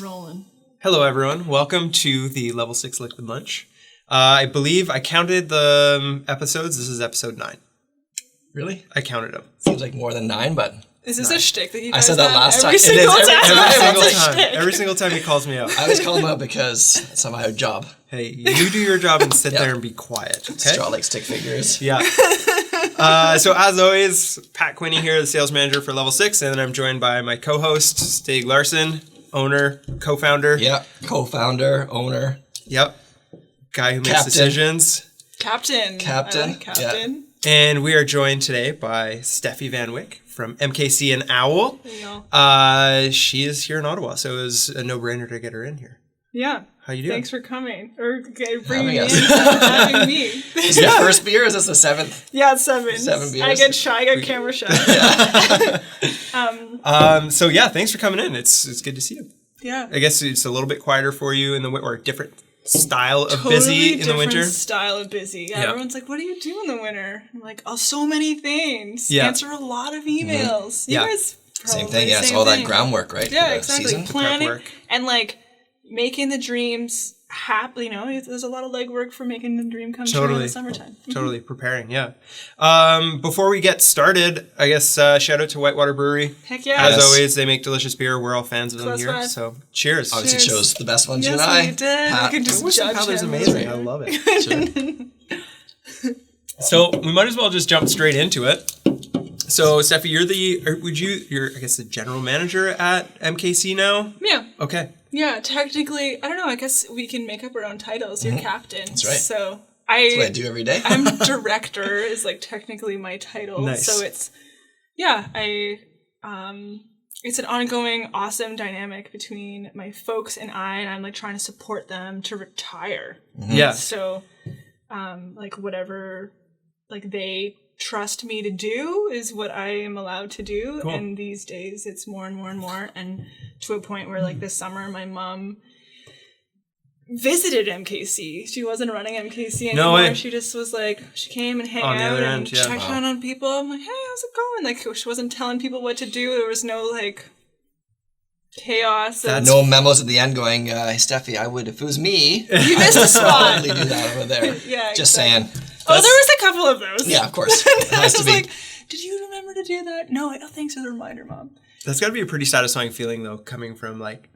Rolling. Hello, everyone. Welcome to the Level 6 Liquid Lunch. I believe I counted the episodes. This is episode 9. Really? I counted them. Seems like more than 9, but... Is this a shtick that you guys I said that have last time. every single time? Every single time he calls me out. I always call him out because it's my job. Hey, you do your job and sit there and be quiet, okay? Straw like stick figures. Yeah. So as always, Pat Quinney here, the sales manager for Level 6, and then I'm joined by my co-host, Stig Larson, owner, co-founder. Yeah, co-founder, owner. Yep. Guy who makes Captain. decisions. Captain. Captain. I like Captain. Yeah. And we are joined today by Stefi Van Wijk from MKC and OWL. There you go. She is here in Ottawa, so it was a no-brainer to get her in here. Yeah. How you doing? Thanks for coming. Or bringing Having me in. us. Having me. Is it the first beer or is this the 7th? Yeah, it's 7. 7 beers. I get shy. I get camera shy. So yeah, thanks for coming in. It's good to see you. Yeah. I guess it's a little bit quieter for you in the or a different style of Totally busy in the winter. different style of busy. Yeah, Yeah. everyone's like, what do you do in the winter? I'm like, oh, so many things. Yeah. Answer a lot of emails. You Yeah. guys Same probably thing, yeah. It's same all that thing. groundwork, right? Yeah, for the exactly. season. Planning Prep work. and like making the dreams happen. You know, there's a lot of legwork for making the dream come true in Totally. the summertime. Totally preparing, yeah. Before we get started, I guess shout out to Whitewater Brewery. Heck yeah. As Yes. always, they make delicious beer. We're all fans of them Close here. five. So cheers. Obviously Cheers. chose the best ones, Yes, you and I. we did. Pat. We can just Whiskey judge Powder's him. amazing. I love it. So we might as well just jump straight into it. So Stefi, you're I guess the general manager at MKC now? Yeah. Okay. Yeah, technically, I don't know, I guess we can make up our own titles. You're captain. That's right. So That's what I do every day. I'm director is like technically my title. Nice. So it's it's an ongoing awesome dynamic between my folks and I'm like trying to support them to retire. Yeah. So like whatever like they trust me to do is what I am allowed to do. Cool. And these days it's more and more and more, and to a point where like this summer my mom visited MKC. She wasn't running MKC anymore. No way. She just was like, she came and hang On the out other and end, yeah. checked on people. I'm like, hey, how's it going? Like she wasn't telling people what to do. There was no like chaos. That's- No memos at the end going, hey, Stefi, if it was me, You missed a spot. probably do that over there. Yeah, Just exactly. saying. Oh, there was a couple of those. Yeah, of course. It I has was to be. like, did you remember to do that? No, thanks for the reminder, Mom. That's got to be a pretty satisfying feeling, though, coming from like,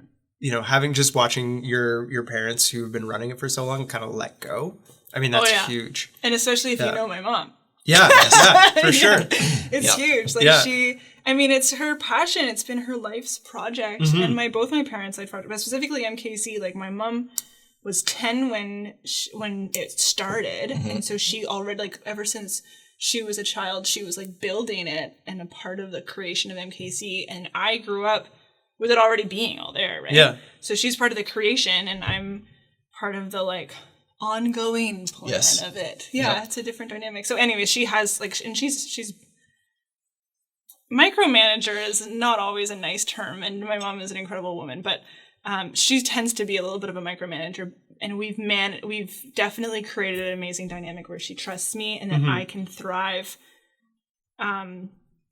having just watching your parents who have been running it for so long kind of let go. I mean, that's yeah. huge. And especially if Yeah. you know my mom. Yeah, yeah, for sure. It's Yeah. huge. Like Yeah. it's her passion. It's been her life's project. Mm-hmm. And both my parents, but specifically MKC, like my mom was 10 when it started. And so she already, like, ever since she was a child, she was like building it and a part of the creation of MKC. And I grew up with it already being all there, right? Yeah. So she's part of the creation and I'm part of the like ongoing plan Yes. of it. Yeah, Yep. it's a different dynamic. So anyway, she has like, and she's micromanager is not always a nice term, and my mom is an incredible woman, but she tends to be a little bit of a micromanager, and we've definitely created an amazing dynamic where she trusts me and that I can thrive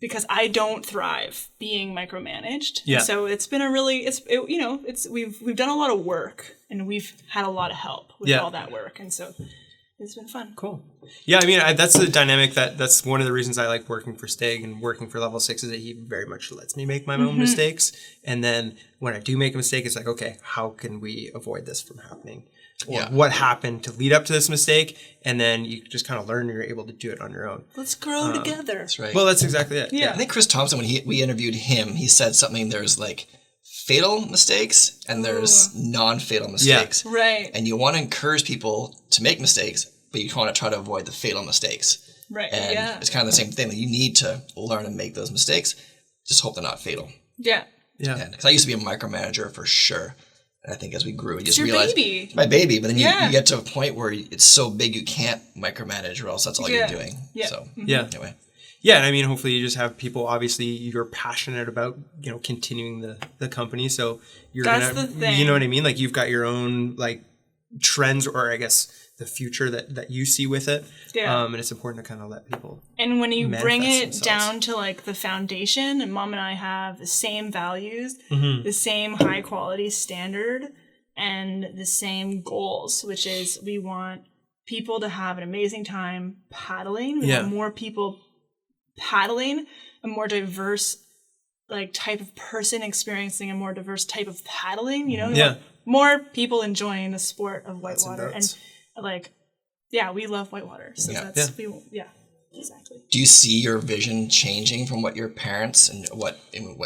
because I don't thrive being micromanaged. Yeah. So it's been we've done a lot of work and we've had a lot of help with Yeah. all that work, and so it's been fun. Cool. Yeah, I mean, that's the dynamic that's one of the reasons I like working for Stig and working for Level 6 is that he very much lets me make my own mistakes. And then when I do make a mistake, it's like, okay, how can we avoid this from happening? Or Yeah. what happened to lead up to this mistake? And then you just kind of learn and you're able to do it on your own. Let's grow together. That's right. Well, that's exactly it. Yeah. I think Chris Thompson, when we interviewed him, he said something, there's like fatal mistakes and there's non-fatal mistakes. Right. And you want to encourage people to make mistakes, but you want to try to avoid the fatal mistakes. Right. And Yeah. it's kind of the same thing. That you need to learn and make those mistakes. Just hope they're not fatal. Yeah. Yeah. Because I used to be a micromanager for sure. And I think as we grew, we just your realized baby. it's my baby. But then Yeah. you get to a point where it's so big you can't micromanage, or else that's all Yeah. you're doing. Yeah. So Yeah. anyway, Yeah, and I mean, hopefully you just have people, obviously, you're passionate about, continuing the company. So you're That's going the thing. you know what I mean? Like you've got your own, like, trends or I guess the future that you see with it. Yeah. And it's important to kind of let people. And when you bring it themselves down to like the foundation, and Mom and I have the same values, the same high quality standard, and the same goals, which is we want people to have an amazing time paddling. We want more people paddling, a more diverse like type of person experiencing a more diverse type of paddling, you know? We want more people enjoying the sport of whitewater. And like, yeah, we love whitewater. So exactly. Do you see your vision changing from what your parents and what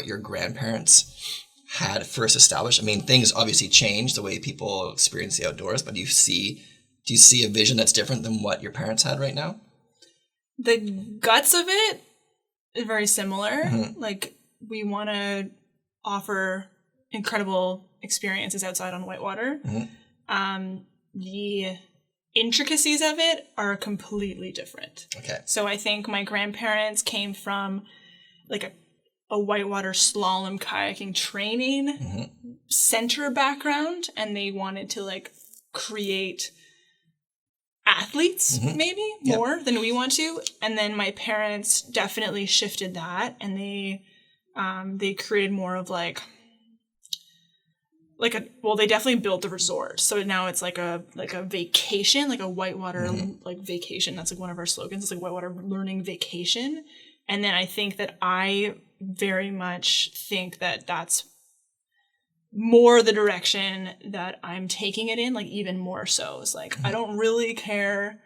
your grandparents had first established? I mean, things obviously change the way people experience the outdoors, but do you see a vision that's different than what your parents had right now? The guts of it is very similar. Like, we want to offer incredible experiences outside on whitewater. The intricacies of it are completely different. Okay. So I think my grandparents came from like a whitewater slalom kayaking training center background, and they wanted to like create athletes maybe more than we want to. And then my parents definitely shifted that, and they created more of they definitely built the resort. So now it's like a vacation, like a whitewater like vacation. That's like one of our slogans. It's like whitewater learning vacation. And then I think that I very much think that that's more the direction that I'm taking it in, like even more so. It's like, I don't really care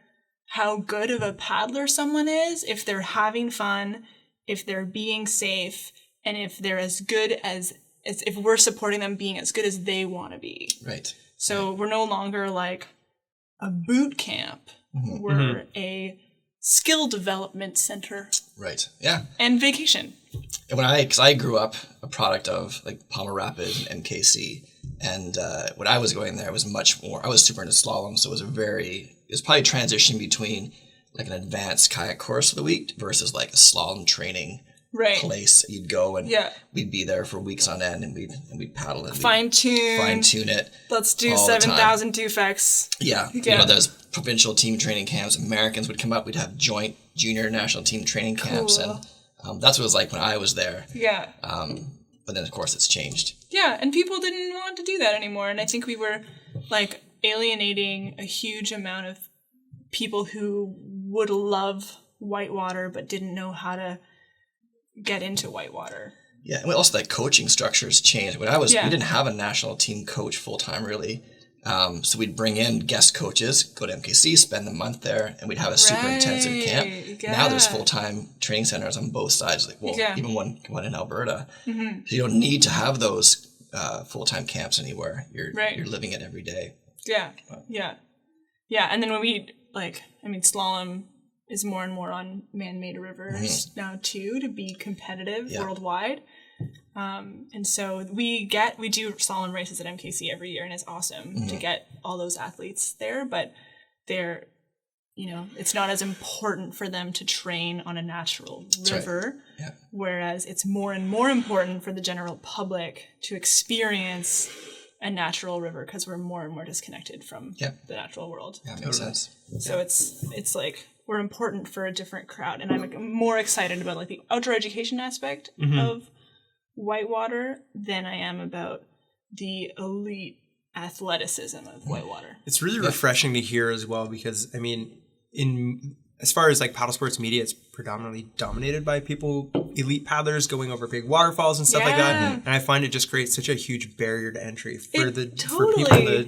how good of a paddler someone is, if they're having fun, if they're being safe, and if they're as good as if we're supporting them being as good as they want to be. Right. So we're no longer like a boot camp. We're a skill development center. Right. Yeah. And vacation. And because I grew up a product of like Palmer Rapids and MKC, and when I was going there, it was much more. I was super into slalom, so it was probably a transition between like an advanced kayak course of the week versus like a slalom training place. You'd go and we'd be there for weeks on end, and we'd paddle and fine tune it. Let's do 7,000 defects. Yeah. You know, there's provincial team training camps. Americans would come up. We'd have joint junior national team training camps, and that's what it was like when I was there. Yeah. But then of course it's changed. Yeah, and people didn't want to do that anymore, and I think we were like alienating a huge amount of people who would love whitewater but didn't know how to get into whitewater. Yeah, and also that coaching structures changed. When I was, we didn't have a national team coach full time really. So we'd bring in guest coaches, go to MKC, spend the month there, and we'd have a super intensive camp. Now there's full-time training centers on both sides, even one in Alberta. So you don't need to have those full-time camps anywhere. You're living it every day. Yeah. And then when slalom is more and more on man-made rivers now too, to be competitive worldwide. And so we do slalom races at MKC every year, and it's awesome to get all those athletes there, but they're, it's not as important for them to train on a natural river, whereas it's more and more important for the general public to experience a natural river, because we're more and more disconnected from the natural world. Yeah, makes sense. So it's like we're important for a different crowd, and I'm more excited about like the outdoor education aspect of whitewater than I am about the elite athleticism of whitewater. It's really refreshing to hear as well, because I mean, as far as like paddle sports media, it's predominantly dominated by elite paddlers going over big waterfalls and stuff like that. And I find it just creates such a huge barrier to entry for people that,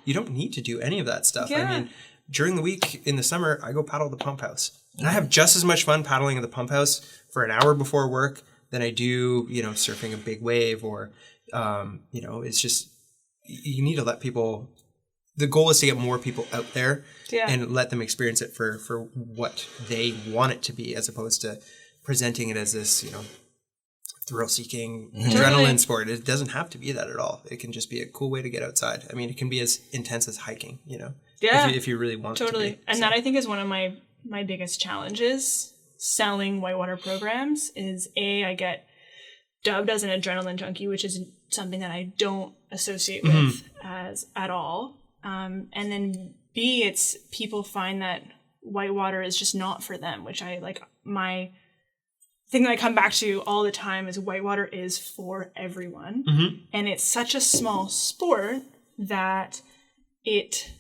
you don't need to do any of that stuff. I mean, during the week in the summer, I go paddle the pump house, and I have just as much fun paddling at the pump house for an hour before work than I do, surfing a big wave, or, it's just, you need to let people, the goal is to get more people out there and let them experience it for what they want it to be, as opposed to presenting it as this, thrill-seeking adrenaline sport. It doesn't have to be that at all. It can just be a cool way to get outside. I mean, it can be as intense as hiking, if you really want it to be. And that, I think, is one of my biggest challenges selling whitewater programs is I get dubbed as an adrenaline junkie, which is something that I don't associate with at all. And then B, it's people find that whitewater is just not for them, which I like. My thing that I come back to all the time is whitewater is for everyone. And it's such a small sport that it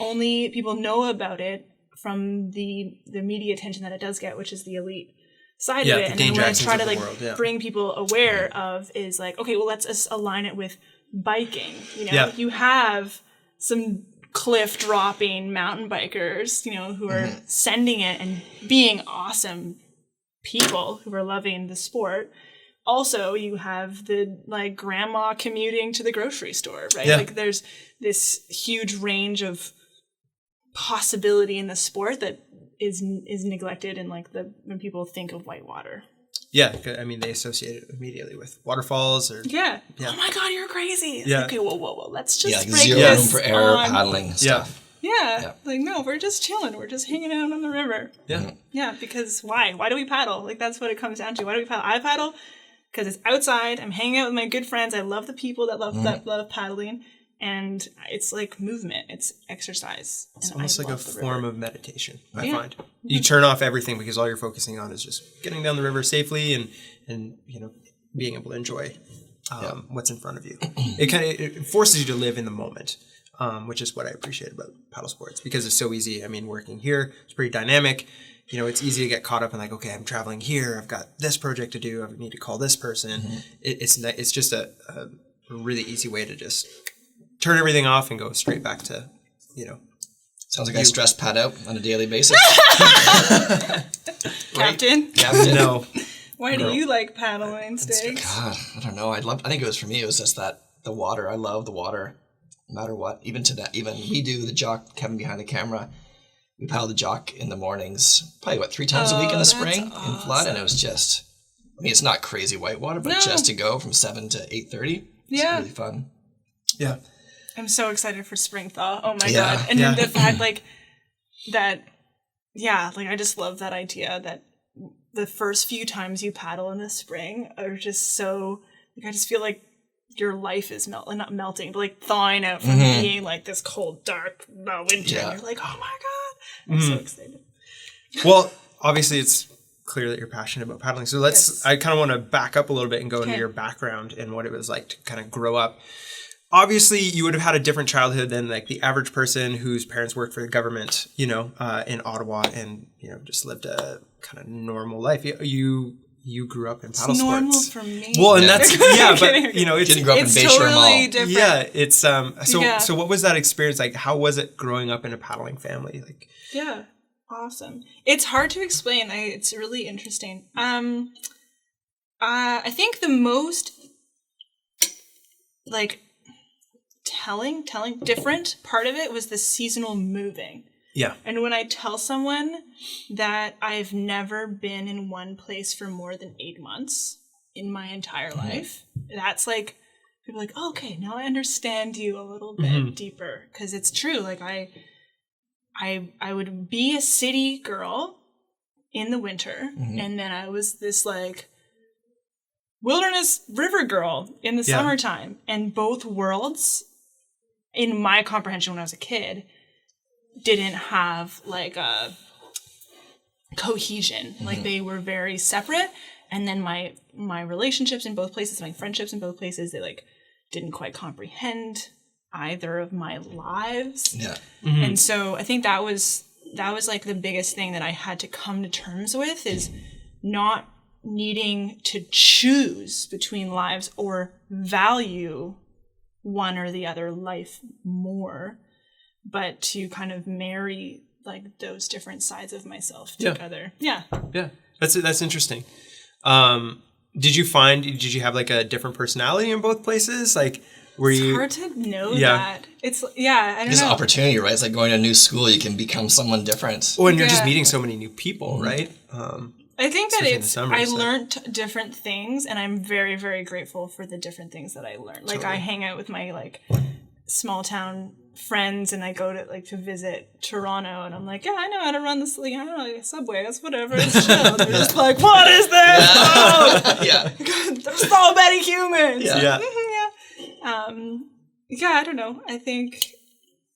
only people know about it from the media attention that it does get, which is the elite side of it. And then what I try to like bring people aware of is like, okay, well, let's just align it with biking. You know, you have some cliff dropping mountain bikers, you know, who are sending it and being awesome people who are loving the sport. Also, you have the like grandma commuting to the grocery store, right? Like there's this huge range of possibility in the sport that is neglected in like when people think of whitewater. Yeah, I mean, they associate it immediately with waterfalls or... Yeah. Oh my God, you're crazy. It's okay, whoa. Let's just break zero this room for error, paddling stuff. Yeah. Like, no, we're just chilling. We're just hanging out on the river. Yeah. Yeah, because why? Why do we paddle? Like, that's what it comes down to. Why do we paddle? I paddle because it's outside. I'm hanging out with my good friends. I love the people that love paddling. And it's like movement. It's exercise. It's almost like a form of meditation, I find. You turn off everything because all you're focusing on is just getting down the river safely and you know, being able to enjoy what's in front of you. It forces you to live in the moment, which is what I appreciate about paddle sports because it's so easy. I mean, working here, it's pretty dynamic. You know, it's easy to get caught up in like, okay, I'm traveling here. I've got this project to do. I need to call this person. It's just a really easy way to just turn everything off and go straight back to, you know. Sounds like I stress pad out on a daily basis. Captain? No. Why do you like paddling, Stig? God, I don't know. I think it was for me, it was just that the water. I love the water, no matter what. Even we do the jock, Kevin behind the camera. We paddle the jock in the mornings, probably 3 times a week in the spring in flood. And it was just, I mean, it's not crazy whitewater, but just to go from 7 to 8:30, it's really fun. Yeah. I'm so excited for spring thaw. Oh my God. And then the fact like that, like I just love that idea that the first few times you paddle in the spring are just so, like I just feel like your life is not melting, but like thawing out from being like this cold, dark winter. And you're like, oh my God. I'm so excited. Well, obviously it's clear that you're passionate about paddling. So I kind of want to back up a little bit and go into your background and what it was like to kind of grow up. Obviously, you would have had a different childhood than like the average person whose parents worked for the government, you know, in Ottawa, and you know, just lived a kind of normal life. You grew up in paddle sports. Normal for me. Well, and that's but you know, it's didn't grow up in Bayshore totally Mall. Different. Yeah, it's So what was that experience like? How was it growing up in a paddling family? Like, awesome. It's hard to explain. It's really interesting. I think the most like telling different part of it was the seasonal moving. Yeah. And when I tell someone that I've never been in one place for more than 8 months in my entire life, that's like, people are like, oh, okay, now I understand you a little bit deeper. Because it's true. Like I would be a city girl in the winter, and then I was this like wilderness river girl in the summertime. And both worlds, in my comprehension when I was a kid, didn't have like a cohesion. Like they were very separate. And then my relationships in both places, my friendships in both places, they like didn't quite comprehend either of my lives. Yeah. And so I think that was like the biggest thing that I had to come to terms with, is not needing to choose between lives or value one or the other life more, but to kind of marry like those different sides of myself together. Yeah. That's interesting. Did you have like a different personality in both places? Like, it's hard to know that. It's I don't know. It's an opportunity, right? It's like going to a new school, you can become someone different. Well, and you're just meeting so many new people, right? I think that I learned different things, and I'm very, very grateful for the different things that I learned. Like I hang out with my like small town friends, and I go to visit Toronto, and I'm like, yeah, I know how to run this, like, I don't know, subway, that's whatever, it's chill. They're just like, what is this? There's so many humans. I don't know. I think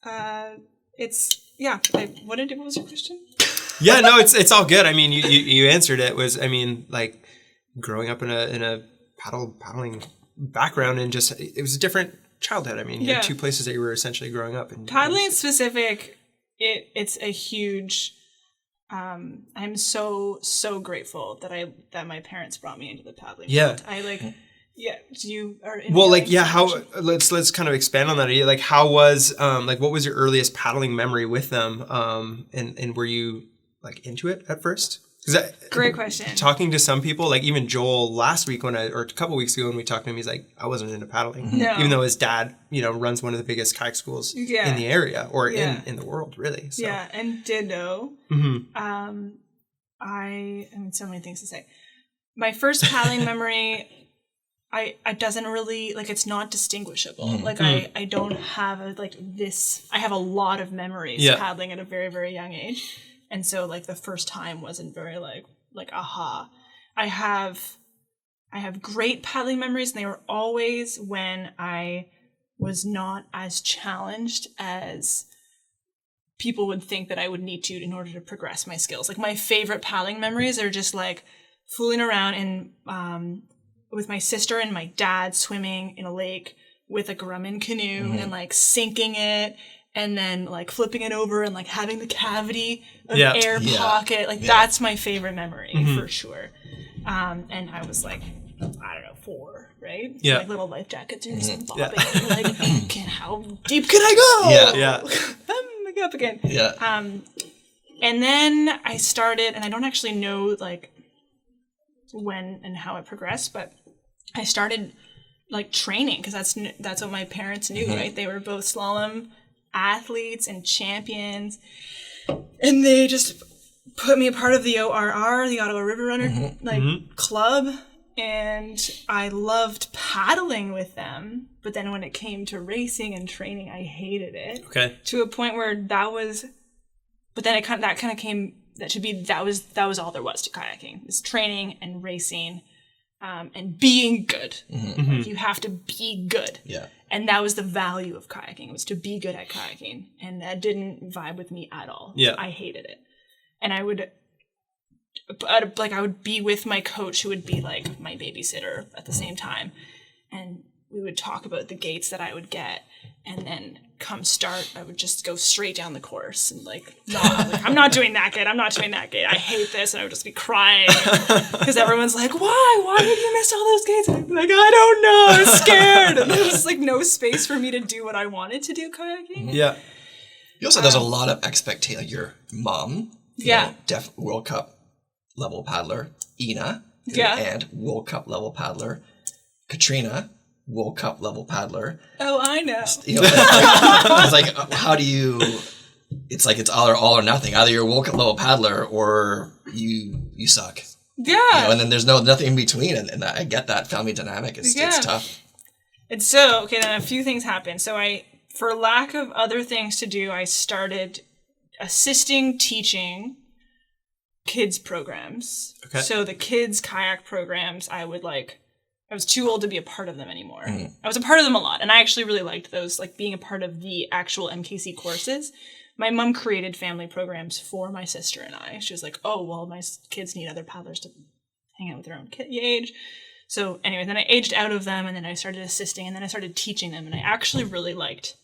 What was your question? Yeah, no, it's all good. I mean, you answered it. Was, I mean, like growing up in a paddling background, and just it was a different childhood. I mean, you had two places that you were essentially growing up in. Paddling specific, it's a huge. I'm so grateful that my parents brought me into the paddling world. I like. Yeah, you are. Well, like, yeah. How? Let's kind of expand on that. Like, how was what was your earliest paddling memory with them? And were you like into it at first? Great question. Talking to some people, like even Joel last week or a couple weeks ago when we talked to him, he's like, I wasn't into paddling. No. Even though his dad, runs one of the biggest kayak schools in the area or in the world, really. So. Yeah, and ditto. Mm-hmm. I mean, so many things to say. My first paddling memory, I doesn't really, like, it's not distinguishable. Like, I don't have I have a lot of memories paddling at a very, very young age. And so, like, the first time wasn't very, like aha. I have great paddling memories, and they were always when I was not as challenged as people would think that I would need to in order to progress my skills. Like, my favorite paddling memories are just, like, fooling around in with my sister and my dad swimming in a lake with a Grumman canoe and, like, sinking it and then, like, flipping it over and, like, having the cavity of air pocket. Like, that's my favorite memory for sure. And I was, like, I don't know, 4, right? So, like, little life jackets are just bobbing. Like, how deep can I go? Yeah. I'm up again. Yeah. And then I started, and I don't actually know, like, when and how it progressed, but I started, like, training, because that's what my parents knew, right? They were both slalom athletes and champions, and they just put me a part of the ORR, the Ottawa River Runner club, and I loved paddling with them. But then when it came to racing and training, I hated it. Okay. To a point where that was all there was to kayaking. Is training and racing, and being good. Like, you have to be good. Yeah. And that was the value of kayaking, was to be good at kayaking. And that didn't vibe with me at all. Yeah. I hated it. And I would be with my coach, who would be, like, my babysitter at the same time. And we would talk about the gates that I would get. And then come start, I would just go straight down the course and, like, I'm not doing that gate. I'm not doing that gate. I hate this. And I would just be crying because everyone's like, why did you miss all those gates? And I'd be like, I don't know. I was scared. And there was, like, no space for me to do what I wanted to do kayaking. Yeah. You also, there's a lot of expectation. Like, your mom, World Cup level paddler, Ina, and World Cup level paddler, Katrina, World Cup level paddler. Oh, I know. It's like, how do you? It's like it's all or nothing. Either you're a World Cup level paddler or you suck. Yeah. And then there's nothing in between, and I get that family dynamic. It's tough. And so, okay, then a few things happened. So for lack of other things to do, I started teaching kids programs. Okay. So the kids kayak programs, I was too old to be a part of them anymore. I was a part of them a lot, and I actually really liked those, like, being a part of the actual MKC courses. My mom created family programs for my sister and I. She was like, oh, well, my kids need other paddlers to hang out with their own age. So anyway, then I aged out of them, and then I started assisting, and then I started teaching them, and I actually really liked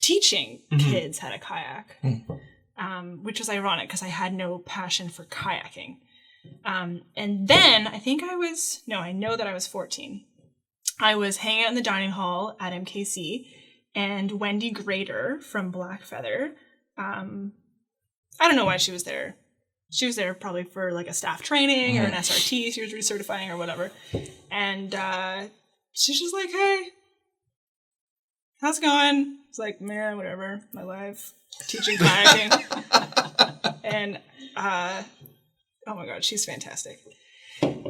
teaching kids how to kayak, which was ironic because I had no passion for kayaking. And then I know that I was 14. I was hanging out in the dining hall at MKC, and Wendy Grader from Blackfeather, I don't know why she was there. She was there probably for, like, a staff training or an SRT. She was recertifying or whatever. And she's just like, hey, how's it going? It's like, man, whatever, my life, teaching kayaking. And oh my God, she's fantastic.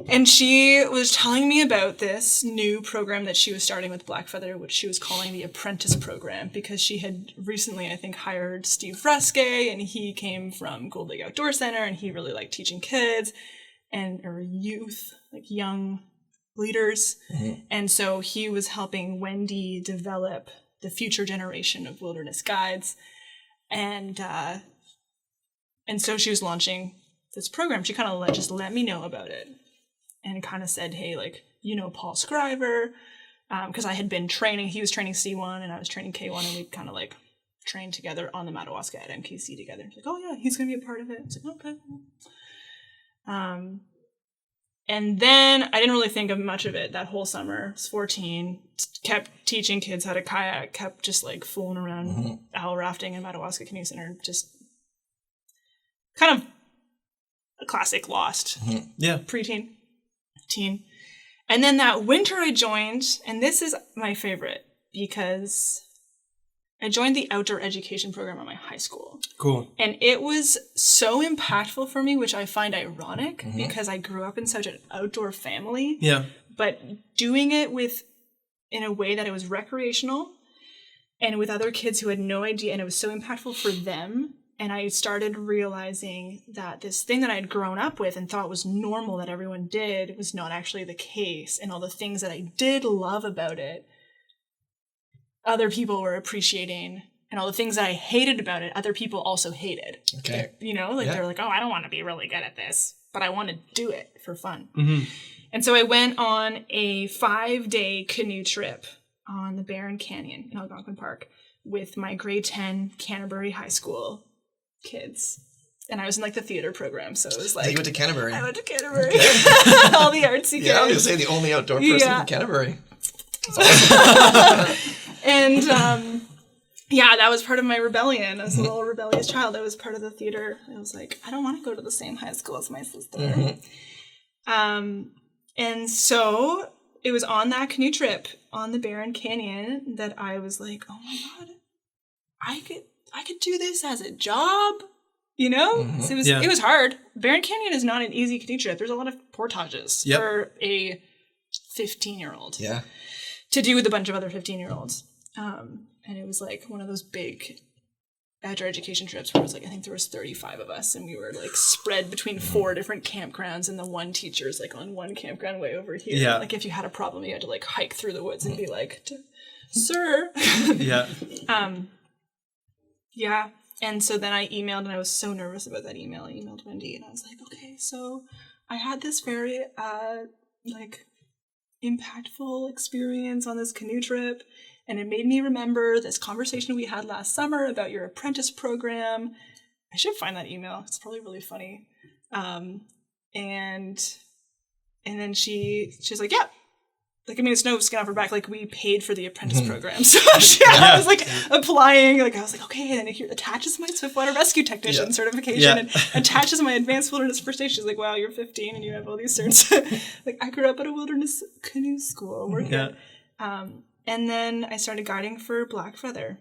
And she was telling me about this new program that she was starting with Blackfeather, which she was calling the Apprentice Program, because she had recently, I think, hired Steve Ruske, and he came from Gold Lake Outdoor Center, and he really liked teaching kids or youth, like young leaders. And so he was helping Wendy develop the future generation of wilderness guides. And so she was launching this program. She kind of just let me know about it and kind of said, hey, like, you know, Paul Scriver, because I had been training, he was training C1 and I was training K1, and we kind of like trained together on the Madawaska at MKC together. Like, oh yeah, he's going to be a part of it. It's like, okay. And then I didn't really think of much of it that whole summer. I was 14, kept teaching kids how to kayak, kept just like fooling around OWL Rafting and Madawaska Canoe Center, just kind of a classic Lost. Yeah. Preteen, teen. And then that winter I joined, and this is my favorite because I joined the outdoor education program at my high school. Cool. And it was so impactful for me, which I find ironic because I grew up in such an outdoor family. Yeah. But doing it in a way that it was recreational and with other kids who had no idea, and it was so impactful for them. And I started realizing that this thing that I had grown up with and thought was normal that everyone did was not actually the case. And all the things that I did love about it, other people were appreciating, and all the things that I hated about it, other people also hated. Okay. You know, like they're like, oh, I don't want to be really good at this, but I want to do it for fun. Mm-hmm. And so I went on a 5-day canoe trip on the Barron Canyon in Algonquin Park with my grade 10 Canterbury High School kids. And I was in like the theater program, so it was like... You went to Canterbury. I went to Canterbury. All the artsy kids. Yeah, I was going to say the only outdoor person in Canterbury. That's awesome. And that was part of my rebellion as a little rebellious child. I was part of the theater. I was like, I don't want to go to the same high school as my sister. And so it was on that canoe trip on the Barron Canyon that I was like, oh my God, I could do this as a job, you know? So it was hard. Barron Canyon is not an easy canoe trip. There's a lot of portages for a 15-year-old to do with a bunch of other 15-year-olds. And it was like one of those big outdoor education trips where it was like, I think there was 35 of us, and we were like spread between 4 different campgrounds, and the one teacher's like on one campground way over here. Yeah. Like if you had a problem, you had to like hike through the woods and be like, sir. Yeah. Yeah. And so then I emailed, and I was so nervous about that email. I emailed Wendy, and I was like, okay, so I had this very like impactful experience on this canoe trip, and it made me remember this conversation we had last summer about your apprentice program. I should find that email. It's probably really funny. And then she's like, yeah. Like, I mean, it's no skin off her back. Like, we paid for the apprentice program. So I was like applying. Like, I was like, okay. And then it here attaches my Swiftwater rescue technician certification and attaches my advanced wilderness first aid. She's like, wow, you're 15 and you have all these certs. Like, I grew up at a wilderness canoe school. We're good. And then I started guiding for Blackfeather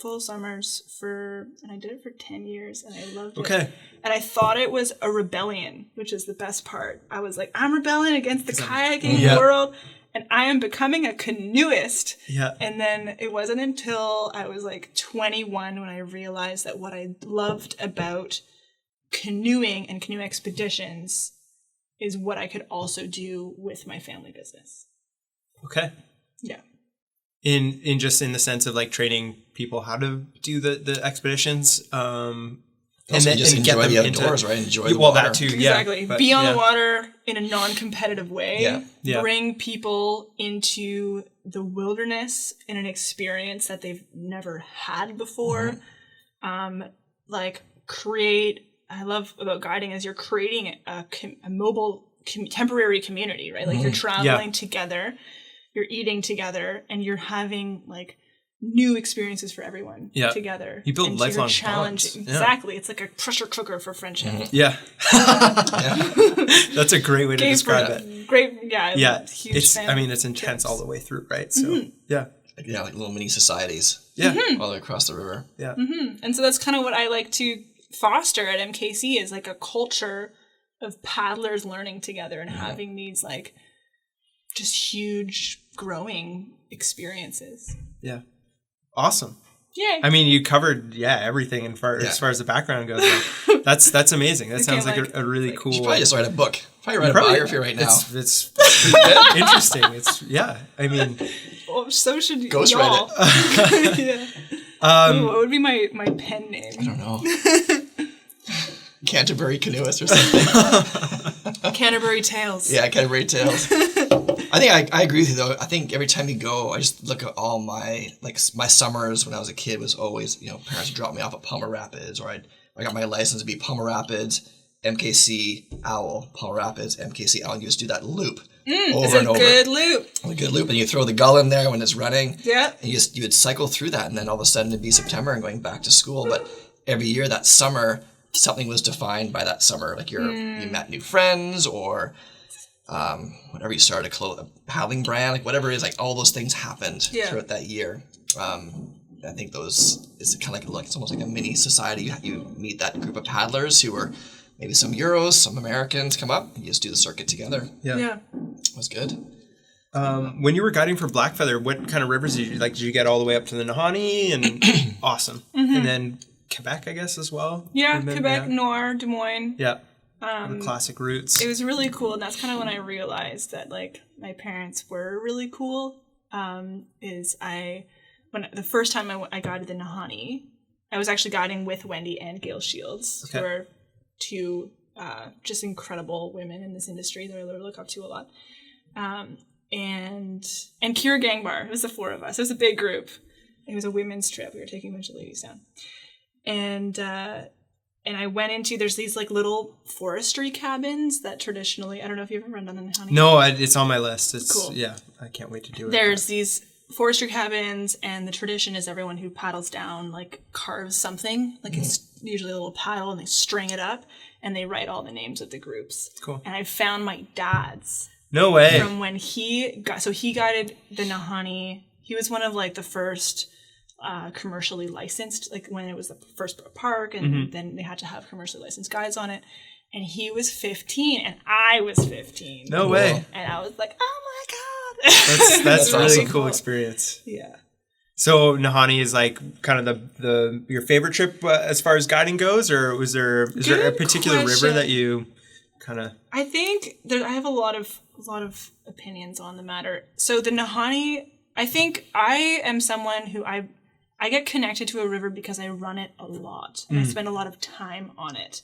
full summers and I did it for 10 years, and I loved it. And I thought it was a rebellion, which is the best part. I was like, I'm rebelling against the kayaking world, and I am becoming a canoeist. Yeah. And then it wasn't until I was like 21 when I realized that what I loved about canoeing and canoe expeditions is what I could also do with my family business. Okay. Yeah. In just in the sense of like training people how to do the expeditions, and then just and enjoy get them the outdoors, right? Enjoy the water. water. That too, exactly. But, be on the water in a non-competitive way. Yeah. Bring people into the wilderness in an experience that they've never had before. Like create. I love about guiding is you're creating a mobile temporary community, right? Like you're traveling together. You're eating together, and you're having like new experiences for everyone together. You build and lifelong bonds. Exactly. It's like a pressure cooker for friendship. Yeah. That's a great way to describe it. Great. Yeah. Huge I mean, it's intense all the way through, right? So like little mini societies. Yeah. All the way across the river. Yeah. And so that's kind of what I like to foster at MKC is like a culture of paddlers learning together and having these like just huge growing experiences. Yeah. Awesome. Yay. I mean, you covered everything as far as the background goes. Like, that's amazing. That sounds like a really cool. You should probably just write a book. Probably write a biography right now. It's interesting. I mean, Well, so should Ghost y'all. Reddit. Yeah. Ooh, what would be my pen name? I don't know. Canterbury Canoeist or something. Canterbury Tales. Yeah, Canterbury Tales. I think I agree with you though. I think every time you go, I just look at all my summers when I was a kid was always, parents would drop me off at Palmer Rapids, or I got my license to be Palmer Rapids, MKC, Owl, Palmer Rapids, MKC, Owl. And you just do that loop over and over. It's a good loop. A good loop, and you throw the gull in there when it's running. Yeah. And you would cycle through that, and then all of a sudden it'd be September and going back to school. But every year that summer, something was defined by that summer. Like you met new friends, or whenever you started a paddling brand, like whatever it is, like all those things happened throughout that year. I think it's kind of like it's almost like a mini society. You meet that group of paddlers who are maybe some Euros, some Americans come up. You just do the circuit together. Yeah. It was good. When you were guiding for Blackfeather, what kind of rivers did you like? Did you get all the way up to the Nahanni? And awesome. Mm-hmm. And then Quebec, I guess, as well. Yeah, Quebec, Nord, Des Moines. Yeah. The classic routes. It was really cool, and that's kind of when I realized that like my parents were really cool. The first time I guided the Nahanni, I was actually guiding with Wendy and Gail Shields, who are two just incredible women in this industry that I look up to a lot. And Kira Gangbar. It was the four of us. It was a big group. It was a women's trip. We were taking a bunch of ladies down. And I went into, there's these like little forestry cabins that traditionally, I don't know if you've ever run on the Nahanni. No, it's on my list. It's cool. Yeah, I can't wait to do it. There's these forestry cabins, and the tradition is everyone who paddles down like carves something. Like it's usually a little paddle, and they string it up, and they write all the names of the groups. Cool. And I found my dad's. No way. From when he guided the Nahanni. He was one of like the first commercially licensed, like when it was the first park, and then they had to have commercially licensed guides on it. And he was 15, and I was 15. No way. And I was like, oh my God. That's a really awesome. cool experience. Yeah. So Nahanni is like kind of your favorite trip as far as guiding goes, or is there a particular river that you kind of? I think I have a lot of opinions on the matter. So the Nahanni, I think I am someone who I get connected to a river because I run it a lot and I spend a lot of time on it.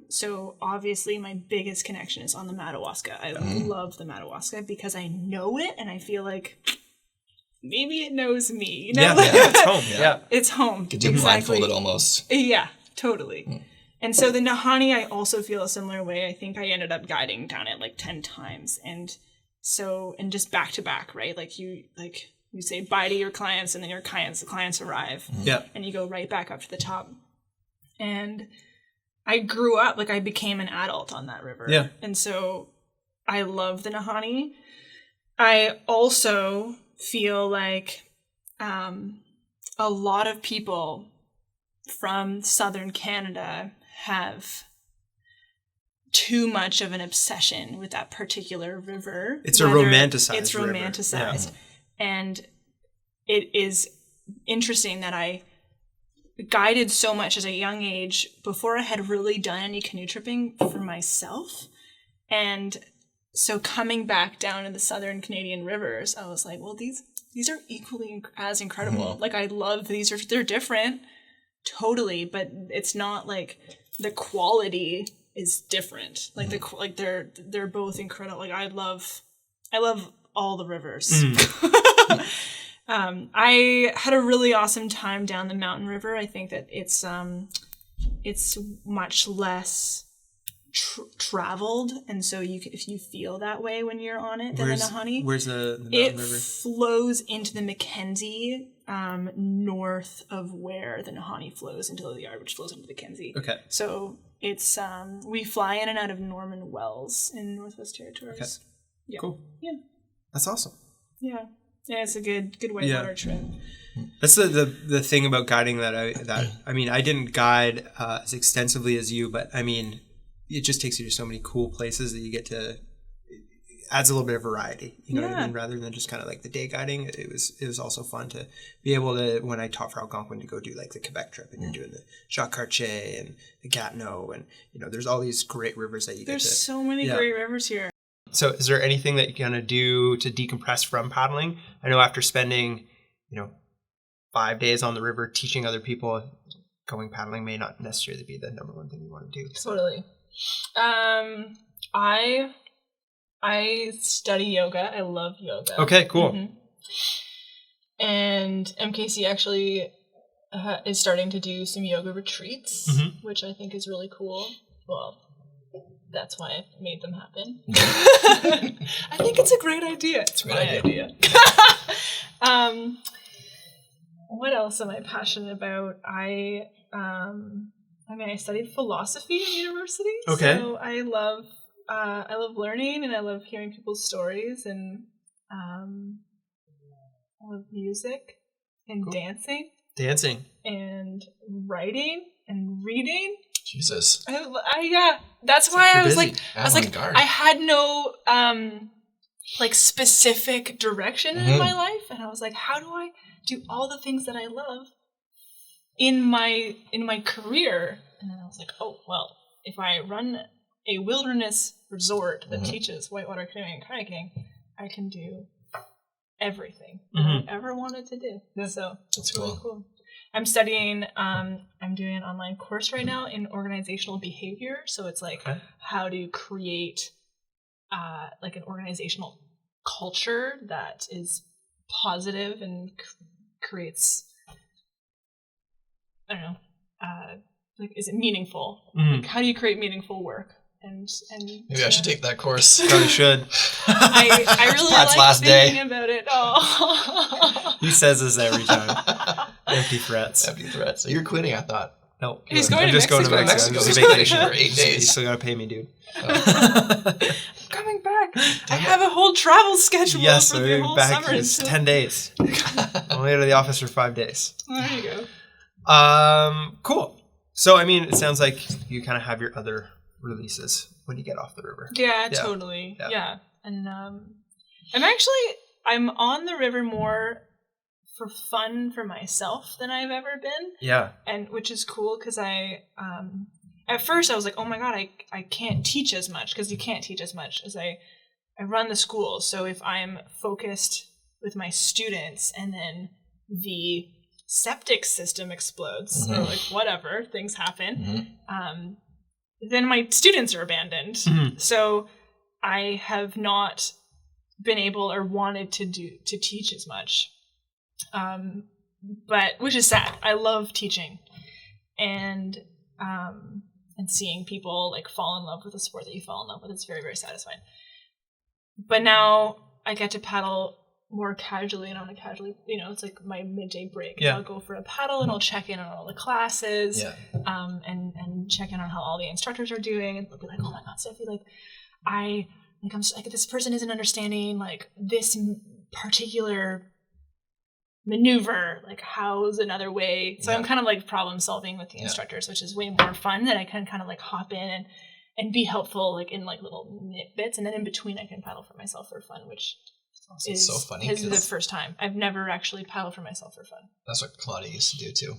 So obviously my biggest connection is on the Madawaska. I love the Madawaska because I know it and I feel like maybe it knows me. You know? Yeah, it's home. Yeah. It's home. Could you blindfold it almost? Yeah, totally. And so the Nahanni, I also feel a similar way. I think I ended up guiding down it like 10 times. And just back to back, right? You say bye to your clients, and then the clients arrive. Yeah. And you go right back up to the top. And I grew up, I became an adult on that river. Yeah. And so I love the Nahanni. I also feel like a lot of people from southern Canada have too much of an obsession with that particular river. It's a romanticized It's river. romanticized. Yeah. And it is interesting that I guided so much at a young age before I had really done any canoe tripping for myself. And so coming back down in the southern Canadian rivers, I was like, well, these are equally as incredible. I love they're different, totally, but it's not like the quality is different. They're both incredible. I love all the rivers. I had a really awesome time down the mountain river. I think that it's much less traveled, and so if you feel that way when you're on it, then the Nahanni. Where's the mountain river? It flows into the Mackenzie, north of where the Nahanni flows into the Yard, which flows into the Mackenzie. Okay. So it's we fly in and out of Norman Wells in Northwest Territories. Okay. Yeah. Cool. Yeah. That's awesome. Yeah. Yeah, it's a good whitewater trip. That's the thing about guiding that I didn't guide as extensively as you, but I mean, it just takes you to so many cool places that you get to. It adds a little bit of variety, you know what I mean? Rather than just kind of like the day guiding, it was also fun to be able to, when I taught for Algonquin, to go do like the Quebec trip, and you're doing the Jacques-Cartier and the Gatineau, and there's all these great rivers that you get to. There's so many great rivers here. So is there anything that you're going to do to decompress from paddling? I know after spending, 5 days on the river teaching other people, going paddling may not necessarily be the number one thing you want to do. Totally. I study yoga. I love yoga. Okay, cool. Mm-hmm. And MKC actually is starting to do some yoga retreats, which I think is really cool. Well, that's why I made them happen. I think it's a great idea. It's a great idea. What else am I passionate about? I studied philosophy in university. Okay. So I love learning, and I love hearing people's stories, and I love music and dancing. And writing and reading. Jesus. That's why I was like, Avant-garde. I had no specific direction in my life, and I was like, how do I do all the things that I love in my career? And then I was like, oh well, if I run a wilderness resort that teaches whitewater canoeing and kayaking, I can do everything I ever wanted to do. So it's really cool. I'm studying, I'm doing an online course right now in organizational behavior. So it's like how to create an organizational culture that is positive and creates, I don't know, is it meaningful? Like, how do you create meaningful work? And maybe I should take that course. Probably should. I really like last thinking day. about it. Oh. He says this every time. Empty threats. So you're quitting, I thought. No. He's going I'm to just going to Mexico. Mexico. He's He's vacation for 8 days. You still got to pay me, dude. I'm coming back. I have a whole travel schedule for the whole back summer. is 10 days. Only out of the office for 5 days. There you go. Cool. So, I mean, it sounds like you kind of have your other releases when you get off the river. Yeah, totally. Yeah. And I'm on the river more for fun for myself than I've ever been. Yeah. And which is cool because at first I was like, oh my God, I can't teach as much, because you can't teach as much as I run the school. So if I'm focused with my students and then the septic system explodes or whatever, things happen, then my students are abandoned. So I have not been able or wanted to teach as much. But which is sad. I love teaching and seeing people fall in love with a sport that you fall in love with. It's very, very satisfying. But now I get to paddle more casually and on a casually, it's like my midday break. Yeah. I'll go for a paddle and I'll check in on all the classes, and check in on how all the instructors are doing, and they'll be like, oh my God, Stefi, I'm this person isn't understanding this particular maneuver, how's another way. So I'm kind of problem solving with the instructors, which is way more fun, that I can kind of hop in and be helpful in little bits, and then in between I can paddle for myself for fun, which is so funny. This is the first time I've never actually paddled for myself for fun. That's what Claudia used to do too.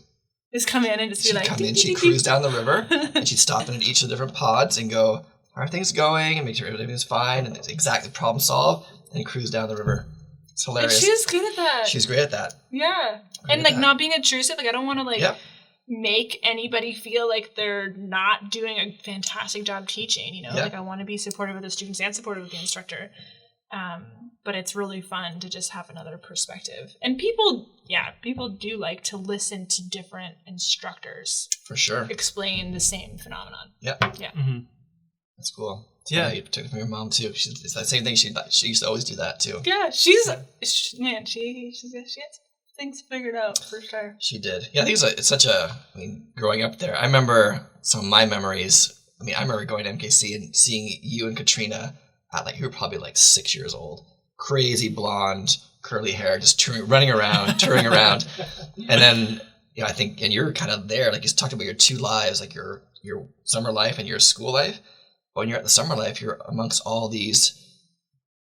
Just come in and just she'd come in, she'd cruise down the river, and she'd stop in at each of the different pods and go, how are things going, and make sure everything's fine, and exactly problem solve, and cruise down the river. It's hilarious. And she's good at that. She's great at that. Yeah. And not being intrusive. I don't want to make anybody feel like they're not doing a fantastic job teaching, I want to be supportive of the students and supportive of the instructor. But it's really fun to just have another perspective. And people do like to listen to different instructors. For sure. Explain the same phenomenon. Yep. Yeah. Mm-hmm. That's cool. Yeah, you took it from your mom too. It's that same thing. She used to always do that too. Yeah, she has things figured out for sure. She did. Yeah, I think it's such a. Growing up there, I remember some of my memories. I remember going to MKC and seeing you and Katrina at you were probably 6 years old, crazy blonde, curly hair, just running around, touring around, and then I think you're kind of there. You talked about your two lives, your summer life and your school life. When you're at the summer life, you're amongst all these,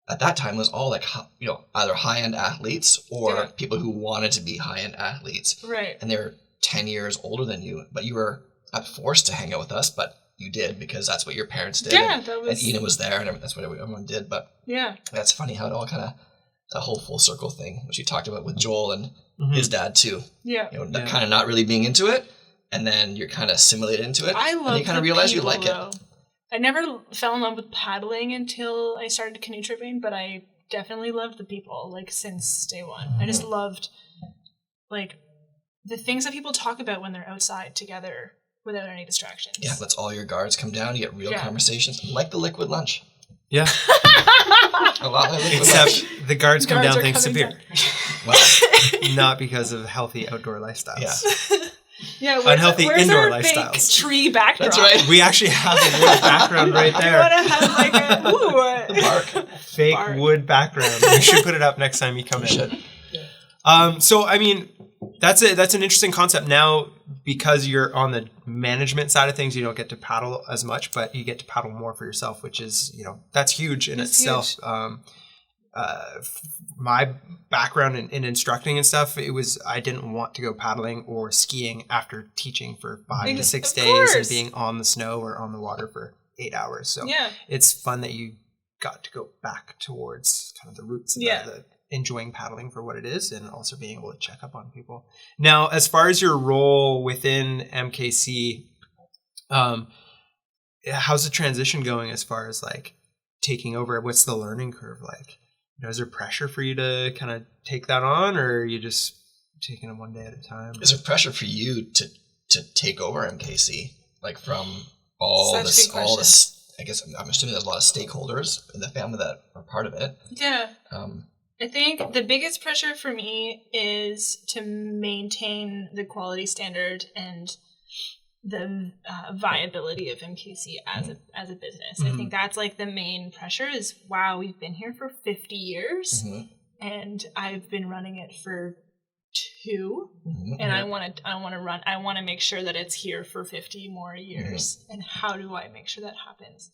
at that time, it was all either high-end athletes or people who wanted to be high-end athletes. Right. And they're 10 years older than you, but you were not forced to hang out with us, but you did because that's what your parents did. Yeah, and Ina was there, and that's what everyone did. But that's funny how it all kind of, that whole full circle thing, which you talked about with Joel and his dad too. Yeah. Kind of not really being into it, and then you're kind of assimilated into it. I love and you kind of realize you like it. I never fell in love with paddling until I started canoe tripping, but I definitely loved the people, like, since day one. I just loved, like, the things that people talk about when they're outside together without any distractions. Yeah, lets all your guards come down. You get real conversations, like the liquid lunch. Yeah. A lot like liquid Except lunch. the guards come down thanks to beer. Well, not because of healthy outdoor lifestyles. Yeah, unhealthy where's indoor our lifestyles. Fake tree backdrop. That's right. We actually have a wood background right there. I want to have like a the bark. Fake wood background. We should put it up next time you come in. Should. So I mean, that's an interesting concept. Now, because you're on the management side of things, you don't get to paddle as much, but you get to paddle more for yourself, which is, that's huge in itself. My background in instructing and stuff, I didn't want to go paddling or skiing after teaching for 5 to 6 days and being on the snow or on the water for 8 hours. So it's fun that you got to go back towards kind of the roots of the enjoying paddling for what it is, and also being able to check up on people. Now, as far as your role within MKC, how's the transition going as far as like taking over? What's the learning curve like? Is there pressure for you to kind of take that on, or are you just taking it one day at a time? Is there pressure for you to take over MKC, like from all this? I guess I'm assuming there's a lot of stakeholders in the family that are part of it. Yeah. I think the biggest pressure for me is to maintain the quality standard and the viability of MKC as a business. I think that's like the main pressure is, wow, we've been here for 50 years and I've been running it for 2 and I want to make sure that it's here for 50 more years. And how do I make sure that happens?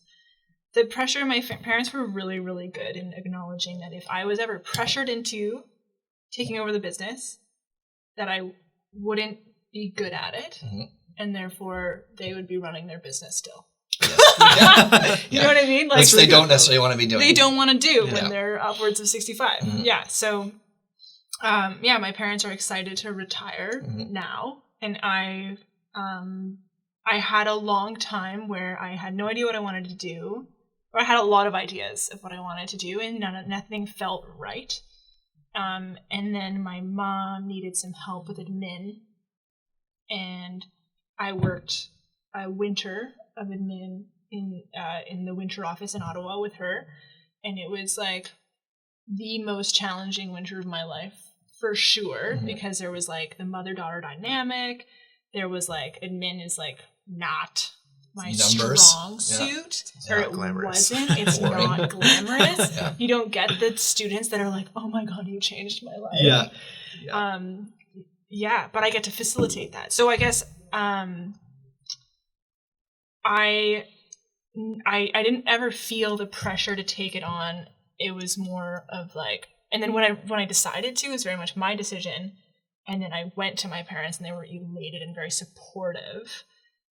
The pressure, my parents were really, really good in acknowledging that if I was ever pressured into taking over the business, that I wouldn't be good at it, and therefore they would be running their business still. You know what I mean? Like, which they don't necessarily want to be doing. They don't want to do when they're upwards of 65. Yeah, so my parents are excited to retire now, and I had a long time where I had no idea what I wanted to do. Or I had a lot of ideas of what I wanted to do, and nothing felt right. And then my mom needed some help with admin, and I worked a winter of admin in the winter office in Ottawa with her, and it was like the most challenging winter of my life for sure, because there was like the mother-daughter dynamic. There was like admin is like not my strong suit, or it wasn't. It's not glamorous. You don't get the students that are like, "Oh my god, you changed my life." But I get to facilitate that. So I guess I didn't ever feel the pressure to take it on. It was more of like, and then when I decided to, it was very much my decision. And then I went to my parents, and they were elated and very supportive.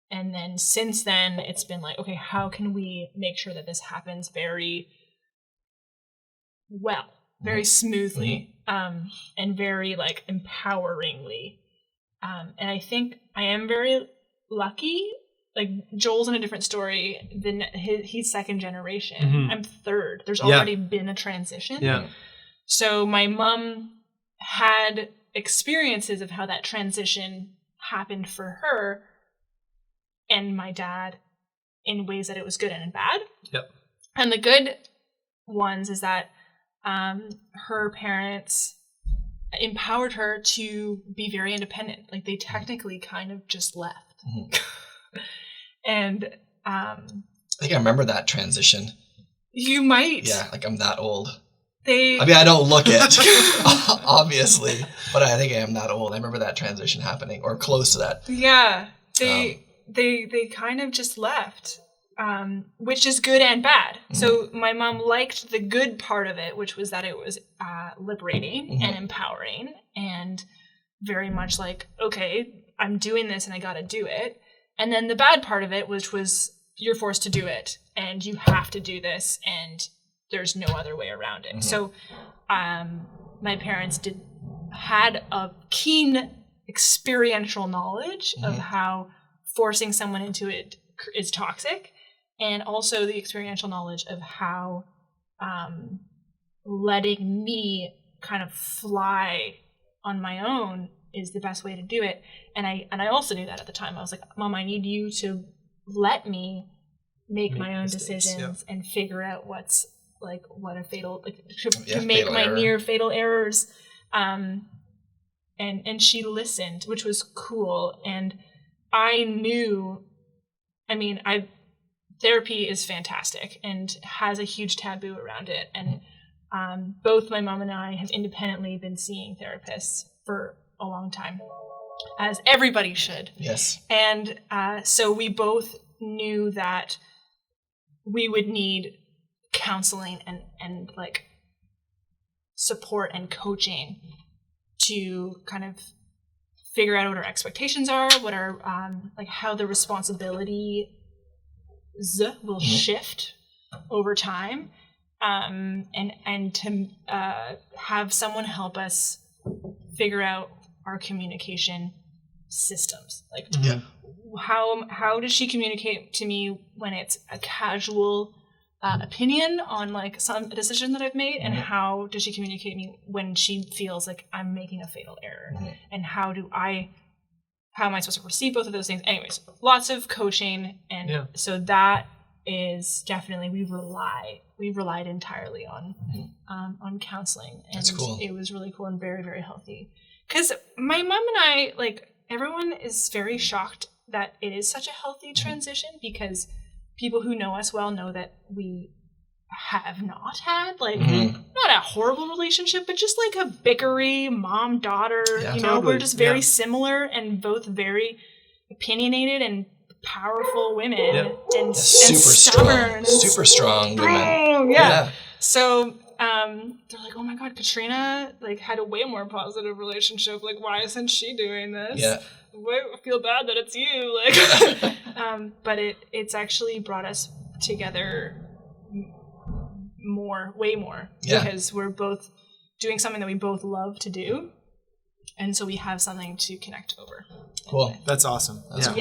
And then since then, it's been like, okay, how can we make sure that this happens very well, very smoothly, and very like empoweringly. And I think I am very lucky. Like Joel's in a different story than he's second generation. I'm third. There's already been a transition. Yeah. So my mom had experiences of how that transition happened for her, and my dad, in ways that it was good and bad. Yep. And the good ones is that her parents empowered her to be very independent. Like they technically kind of just left. And I think I remember that transition. You might. Yeah, like I'm that old. I mean, I don't look it, obviously, but I think I am that old. I remember that transition happening, or close to that. Yeah, they kind of just left, which is good and bad. So my mom liked the good part of it, which was that it was liberating and empowering, and very much like, okay, I'm doing this and I got to do it. And then the bad part of it, which was you're forced to do it, and you have to do this, and there's no other way around it. So my parents had a keen experiential knowledge of how forcing someone into it is toxic, and also the experiential knowledge of how letting me kind of fly on my own is the best way to do it. And I also knew that at the time. I was like, Mom, I need you to let me make my own mistakes, decisions and figure out what's like what a fatal, like, to make fatal my error. near fatal errors. And she listened, which was cool. And I knew, therapy is fantastic and has a huge taboo around it. And both my mom and I have independently been seeing therapists for a long time, as everybody should. Yes. And so we both knew that we would need counseling and like support and coaching to kind of figure out what our expectations are, what our like how the responsibilities will shift over time, and to have someone help us figure out our communication systems. Like how does she communicate to me when it's a casual opinion on like some decision that I've made, and how does she communicate to me when she feels like I'm making a fatal error, and how am I supposed to perceive both of those things? Anyways, lots of coaching, and so that is definitely we relied entirely on counseling, and That's cool. It was really cool and very, very healthy. Because my mom and I, like, everyone is very shocked that it is such a healthy transition, because people who know us well know that we have not had, like, not a horrible relationship, but just like a bickery mom-daughter, we're just very similar and both very opinionated and powerful women and stubborn. Super strong women. Yeah. So they're like, oh my God, Katrina like had a way more positive relationship. Like, why isn't she doing this? Yeah. I feel bad that it's you. Like, but it's actually brought us together way more, because we're both doing something that we both love to do, and so we have something to connect over. Cool. That's awesome. That's cool.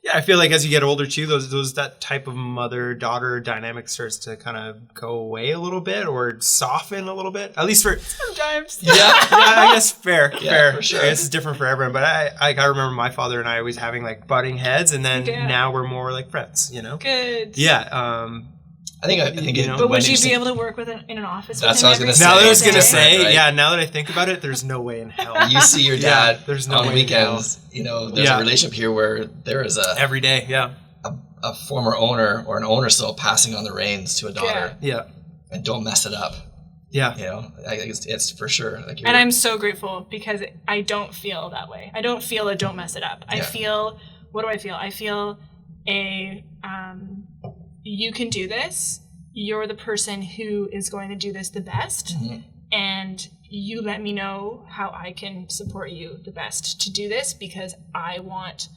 Yeah, I feel like as you get older too, that type of mother-daughter dynamic starts to kind of go away a little bit, or soften a little bit. At least for sometimes. I guess fair. For sure. I guess it's different for everyone, but I remember my father and I always having like butting heads, and then now we're more like friends. Good. I think but would you be able to work in an office? That's what I was going to say. Now that I was going to say, right? now that I think about it, there's no way in hell. You see your dad there's no on way weekends. There's a relationship here where there is every day, a former owner or an owner still passing on the reins to a daughter. Yeah. And don't mess it up. Yeah. I think it's for sure. Like, and I'm so grateful, because I don't feel that way. I don't feel a don't mess it up. I feel, what do I feel? I feel you can do this. You're the person who is going to do this the best, and you let me know how I can support you the best to do this, because I want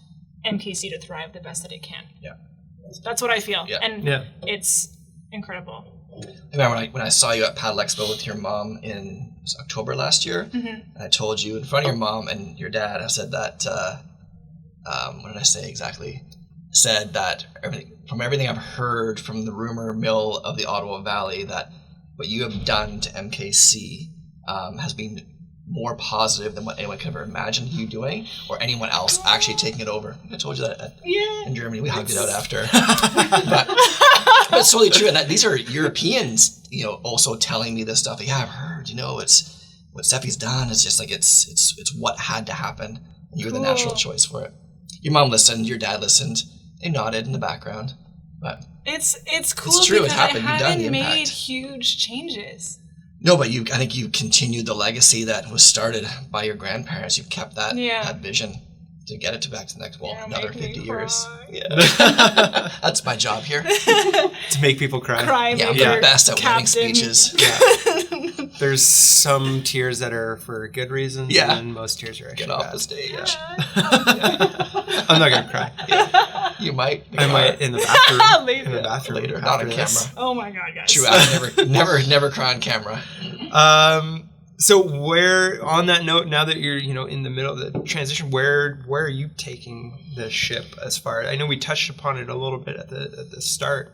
MKC to thrive the best that it can. Yeah. That's what I feel. Yeah. And it's incredible. I remember when I saw you at Paddle Expo with your mom in October last year, and I told you in front of your mom and your dad, I said that, what did I say exactly? Said that from everything I've heard from the rumor mill of the Ottawa Valley, that what you have done to MKC has been more positive than what anyone could ever imagined you doing, or anyone else actually taking it over. I told you that in Germany. We hugged it out after. but it's totally true. And these are Europeans, also telling me this stuff. Yeah, I've heard, it's what Stefi's done. It's just like, it's what had to happen. And you were the natural choice for it. Your mom listened, your dad listened. They nodded in the background, but it's cool. It's true. Because It happened. I You've done haven't the made impact. huge changes. No, but I think you continued the legacy that was started by your grandparents. You've kept that vision to get it back to the next, another 50 years. Yeah, that's my job here. To make people cry. I'm the best at winning speeches. Yeah. There's some tears that are for good reasons, and most tears are actually Get off bad. the stage. I'm not gonna cry. You might. I might in the bathroom. Later. In the bathroom Later, not on this. camera. Oh my God, guys. True, I never cry on camera. So where, on that note, now that you're, in the middle of the transition, where are you taking the ship as far? I know we touched upon it a little bit at the start,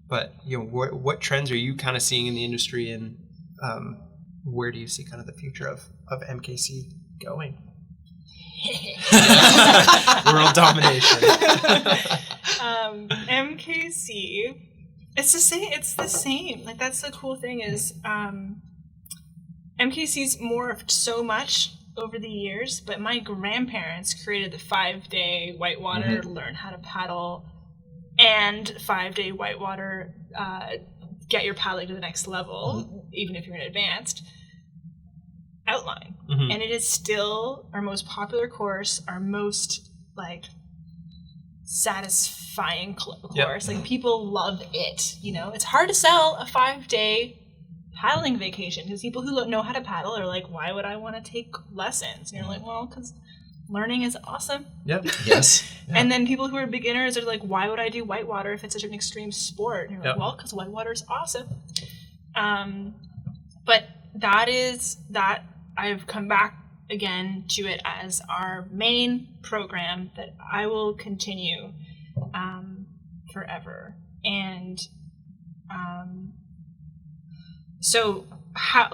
but what trends are you kind of seeing in the industry, and where do you see kind of the future of MKC going? World domination. MKC, it's the same. Like, that's the cool thing is, MKC's morphed so much over the years, but my grandparents created the 5-day whitewater, learn how to paddle, and 5-day whitewater, get your paddling to the next level, even if you're in advanced, outline. And it is still our most popular course, our most, satisfying course. Like, people love it, It's hard to sell a 5-day paddling vacation because people who know how to paddle are like, why would I want to take lessons? And you're like, well, because learning is awesome. Yep. Yes. Yeah. And then people who are beginners are like, why would I do whitewater if it's such an extreme sport? And you're like, well, because whitewater is awesome. But that I've come back again to it as our main program that I will continue forever. And so how,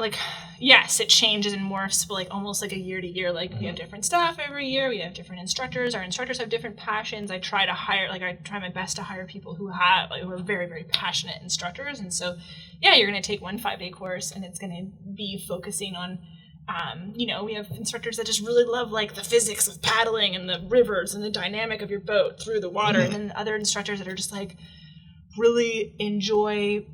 yes, it changes and morphs, but almost a year to year. We have different staff every year. We have different instructors. Our instructors have different passions. I try to hire, I try my best to hire people who have, who are very, very passionate instructors. And so, yeah, you're going to take one 5-day course and it's going to be focusing on, we have instructors that just really love the physics of paddling and the rivers and the dynamic of your boat through the water. And then other instructors that are just really enjoy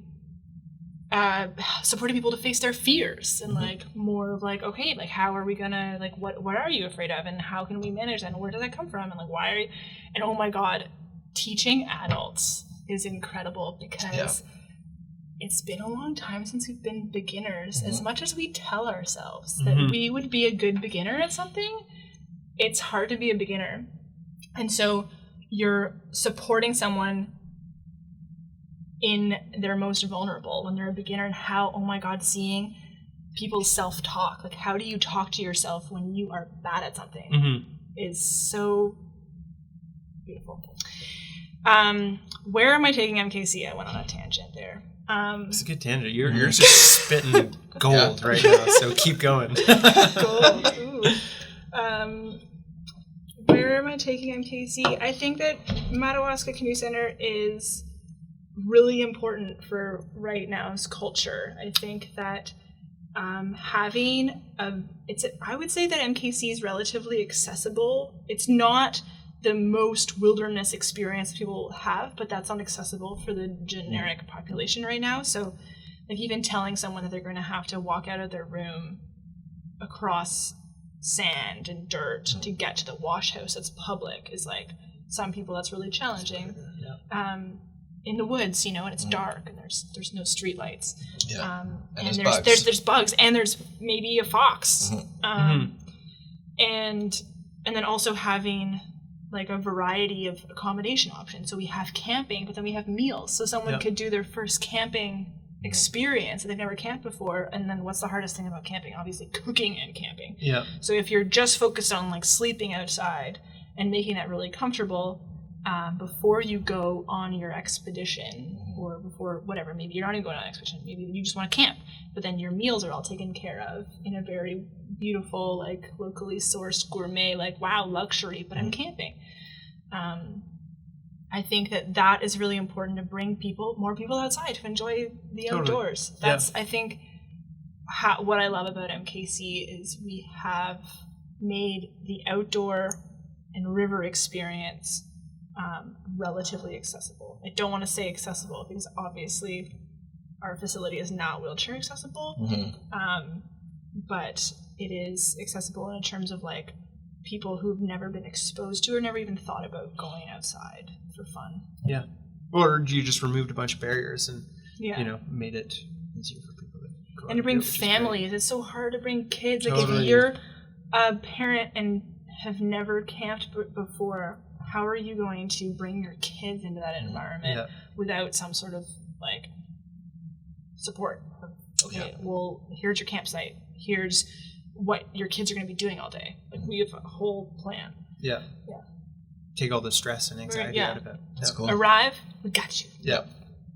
supporting people to face their fears and more of okay, how are we gonna what are you afraid of and how can we manage that and where does that come from and why are you, and oh my God, teaching adults is incredible because it's been a long time since we've been beginners. As much as we tell ourselves that we would be a good beginner at something, it's hard to be a beginner. And so you're supporting someone in their most vulnerable when they're a beginner, and how, oh my God, seeing people's self-talk, how do you talk to yourself when you are bad at something is so beautiful. Where am I taking MKC? I went on a tangent there. It's a good tangent. You're just spitting gold right now, so keep going. Gold. Ooh. Where am I taking MKC? I think that Madawaska Canoe Center is really important for right now's culture. I think that having I would say that MKC is relatively accessible. It's not the most wilderness experience people have, but that's not accessible for the generic population right now. So even telling someone that they're going to have to walk out of their room across sand and dirt to get to the wash house that's public is some people that's really challenging. In the woods, and it's dark and there's no street lights. And there's bugs and there's maybe a fox. And then also having a variety of accommodation options. So we have camping, but then we have meals. So someone could do their first camping experience and they've never camped before. And then what's the hardest thing about camping? Obviously cooking and camping. Yeah. So if you're just focused on sleeping outside and making that really comfortable, before you go on your expedition or before whatever, maybe you're not even going on an expedition, maybe you just want to camp, but then your meals are all taken care of in a very beautiful, locally sourced gourmet, wow, luxury, but I'm camping. I think that is really important to bring more people outside to enjoy the outdoors. That's, I think, what I love about MKC is we have made the outdoor and river experience relatively accessible. I don't want to say accessible because obviously our facility is not wheelchair accessible, but it is accessible in terms of people who've never been exposed to or never even thought about going outside for fun. Yeah. Or you just removed a bunch of barriers and made it easier for people to go and to bring families. It's so hard to bring kids. If you're a parent and have never camped before, how are you going to bring your kids into that environment without some sort of like support? Okay, well, here's your campsite. Here's what your kids are going to be doing all day. Like, we have a whole plan. Yeah. Take all the stress and anxiety out of it. That's cool. Arrive, we got you. Yeah.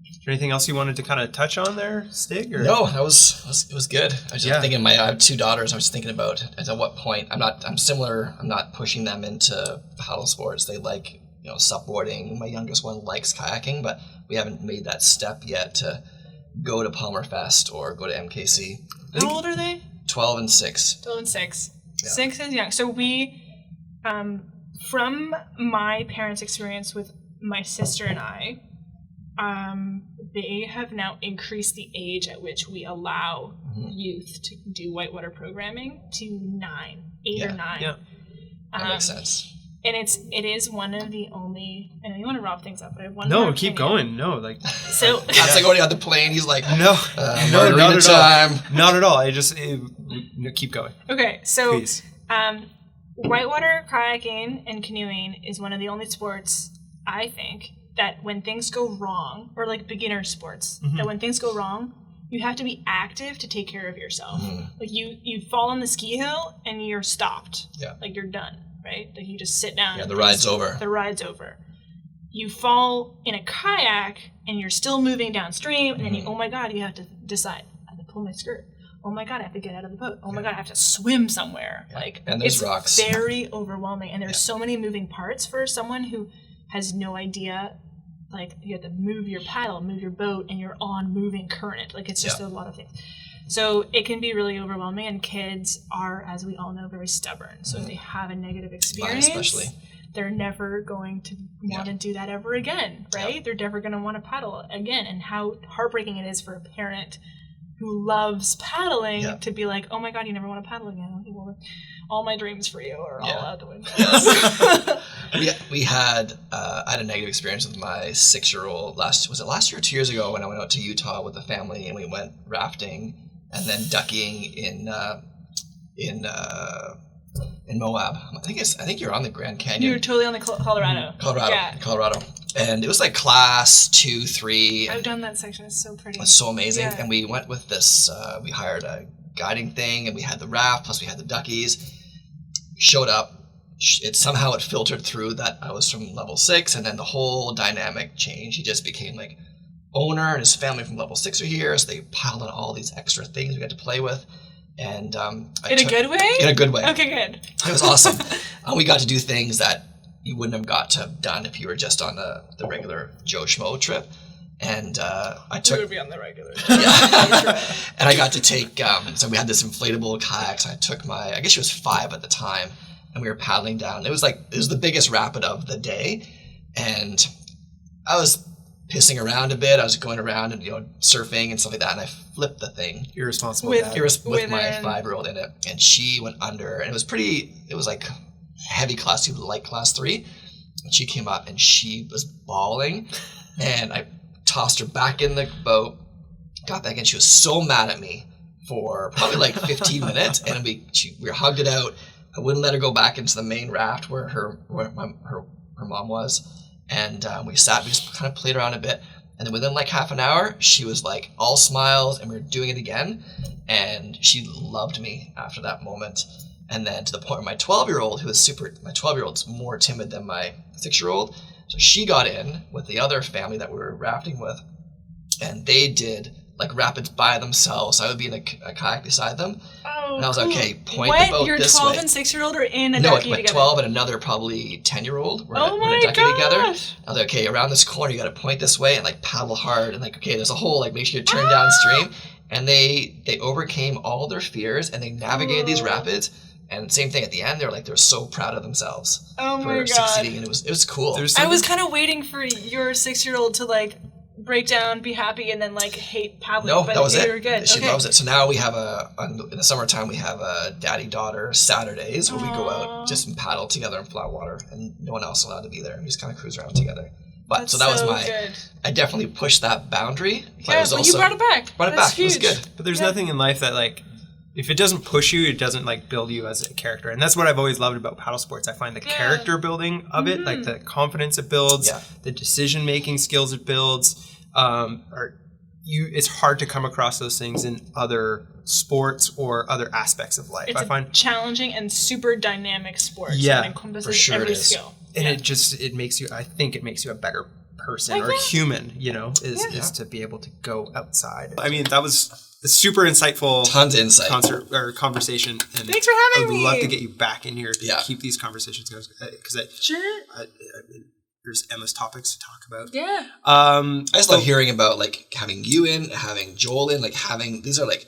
Is there anything else you wanted to kind of touch on there, Stig? Or? No, it was good. I was just thinking, I have 2 daughters. I was thinking about at what point I'm similar. I'm not pushing them into paddle sports. They like, supboarding. My youngest one likes kayaking, but we haven't made that step yet to go to Palmer Fest or go to MKC. How old are they? 12 and 6. 12 and 6. Yeah. 6 is young. So we, from my parents' experience with my sister and I, they have now increased the age at which we allow youth to do whitewater programming to 9, 8 or 9. Yeah, that makes sense. And it is one of the only. I know you want to wrap things up, but I have one. No, keep going. No, like so. That's like when he on the plane. He's like, no, not at time. all. Not at all. Keep going. Okay, so please. Whitewater kayaking and canoeing is one of the only sports, I think, that when things go wrong, or like beginner sports, that when things go wrong, you have to be active to take care of yourself. Like you fall on the ski hill and you're stopped. Yeah. Like you're done. Right? Like you just sit down. Yeah, the ride's over. The ride's over. You fall in a kayak and you're still moving downstream, and then oh my God, you have to decide. I have to pull my skirt. Oh my God, I have to get out of the boat. Oh my God, I have to swim somewhere. Yeah. Like, and there's rocks. It's very overwhelming, and there's so many moving parts for someone who has no idea. Like, you have to move your paddle, move your boat, and you're on moving current. Like, it's just a lot of things. So it can be really overwhelming, and kids are, as we all know, very stubborn. So if they have a negative experience, especially, they're never going to want to do that ever again, right? They're never going to want to paddle again. And how heartbreaking it is for a parent who loves paddling to be like, oh my God, you never want to paddle again. Okay, well, all my dreams for you are all out the window. We had I had a negative experience with my 6-year-old last year or 2 years ago when I went out to Utah with the family, and we went rafting and then ducking in Moab. I think you're on the Grand Canyon. You were totally on the Colorado. Colorado. And it was like class 2, 3. I've done that section. It's so pretty. It's so amazing. Yeah. And we went with this, we hired a guiding thing, and we had the raft, plus we had the duckies. Showed up. It filtered through that I was from level 6, and then the whole dynamic changed. He just became like owner, and his family from level 6 are here, so they piled on all these extra things we got to play with. And in a good way? In a good way. Okay, good. It was awesome. We got to do things that you wouldn't have got to have done if you were just on the regular Joe Schmo trip. And we would be on the regular. And I got to take, so we had this inflatable kayaks. I took I guess she was 5 at the time, and we were paddling down. It was the biggest rapid of the day, and I was pissing around a bit. I was going around and surfing and stuff like that, and I flipped the thing. Irresponsible. With my 5-year-old in it, and she went under, and it was like heavy class 2, light class 3, and she came up and she was bawling, and I tossed her back in the boat, got back in. She was so mad at me for probably like 15 minutes, and we hugged it out. I wouldn't let her go back into the main raft where her mom was. And we just kind of played around a bit. And then within like half an hour, she was like all smiles, and we were doing it again. And she loved me after that moment. And then to the point where my 12-year-old, my 12-year-old's more timid than my 6-year-old. So she got in with the other family that we were rafting with. And they did like rapids by themselves. So I would be in a kayak beside them. Oh, and I was cool. Like, okay, point the boat Your this way. Your 12 and 6-year-old are in a ducky together? No, like 12 and another probably 10-year-old. We're my in a ducky gosh. together. I was like, okay, around this corner, you got to point this way and like paddle hard. And like, okay, there's a hole, like make sure you turn downstream. And they overcame all their fears, and they navigated these rapids. And same thing at the end, they were so proud of themselves for succeeding. And it was cool. I was kind of waiting for your 6-year-old to like break down, be happy, and then like hate paddling. No, but that was it. Were good. She loves it. So now we have in the summertime, we have a daddy-daughter Saturdays where we go out just and paddle together in flat water, and no one else allowed to be there. We just kind of cruise around together. But so that was good. I definitely pushed that boundary. But you brought it back. Brought it back. Huge. It was good. But there's nothing in life that like if it doesn't push you, it doesn't like build you as a character. And that's what I've always loved about paddle sports. I find the character building of it, like the confidence it builds, the decision making skills it builds, it's hard to come across those things in other sports or other aspects of life. It's I find challenging and super dynamic sport. Yeah, so it encompasses every skill. And it makes you, I think it makes you a better person or human, is to be able to go outside. I mean, that was a super insightful tons of insight conversation. And thanks for having me. I would love to get you back in here to keep these conversations going because I mean, there's endless topics to talk about. Yeah. I just love hearing about like having you in, having Joel in, like having these are like